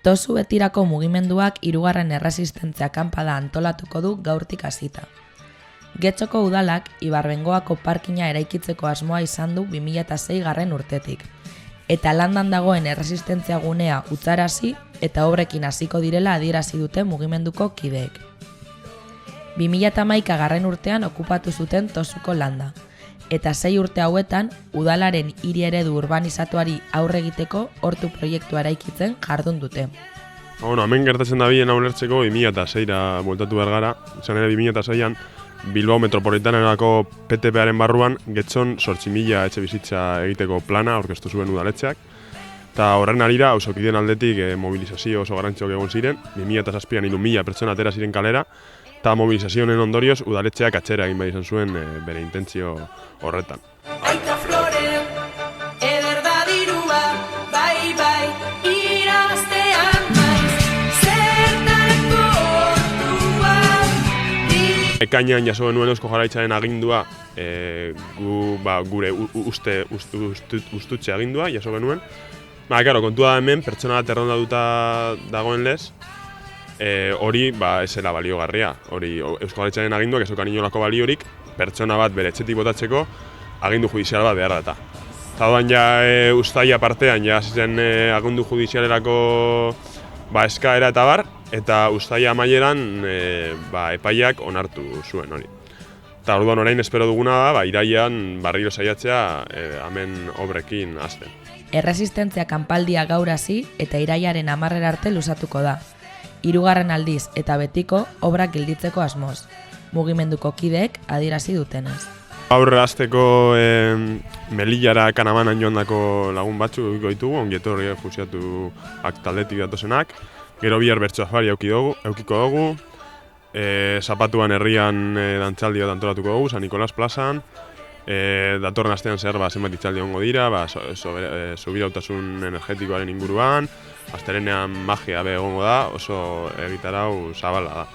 Tozu betirako mugimenduak 3. erresistentzia kanpada antolatuko du gaurtik hasita. Getxoko udalak Ibarbengoako parkina eraikitzeko asmoa izan du 2006 urtetik. Eta landan dagoen erresistentzia gunea utzarazi eta obrekin hasiko direla adierazi dute mugimenduko kideek. 2011 urtean okupatu zuten Tozuko landa. Eta 6 urte hauetan, udalaren hiri eredu urbanizatuari aurre egiteko hortu proiektua eraikitzen jardun dute. Hemen gertatzen da bien ulertzeko 2006ra bueltatu behar gara. Izan ere 2006an Bilbao metropolitanerako PTP-aren barruan Getxon 8.000 etxe bizitza egiteko plana aurkeztu zuen udaletxeak. Eta horren arira, auzokideen aldetik mobilizazio oso garrantzioak egon ziren, 2007an 3.000 pertsona atera ziren kalera, eta mobilizazioen ondorioz udaletxeak atxera egin behar izan zuen bere intentzio horretan. Aita flore, eder da dirua, bai, irabaztean maiz, zertarako hortua. Ekainean jaso genuen Eusko Jaurlaritzaren agindua, gure ustutxe agindua jaso genuen. Kontua da hemen, pertsona bat errondatuta dagoen lez, hori ez zela baliogarria. Hori Eusko Jaurlaritzaren aginduak ez zeukan inolako baliorik, pertsona bat bere etxetik botatzeko agindu judizial bat behar data. Eta doan uztaila partean ziren agindu judizialerako eskaera eta bar, eta uztaila amaieran epaiak onartu zuen hori. Eta orduan orain espero duguna da, irailean barriro saiatzea hemen obrekin hasten. Erresistentzia kanpaldia gaur hasi eta irailaren 10 arte luzatuko da. 3. aldiz eta betiko obrak gelditzeko asmoz. Mugimenduko kideek adierazi dutenez. Gaur hasteko Melillara Kanamanan joandako lagun batzuk edukiko ditugu, ongietorri fusiatu taldetik datozenak. Gero bihar bertso afari eukiko dugu. Zapatuan herrian dantzaldi bat antolatuko dugu, San Nikolas plazan. Datorren astean zer zenbait hitzaldi egongo dira, subirautasun energetikoaren inguruan, astelehenean magia egongo da, oso egitarau zabala da.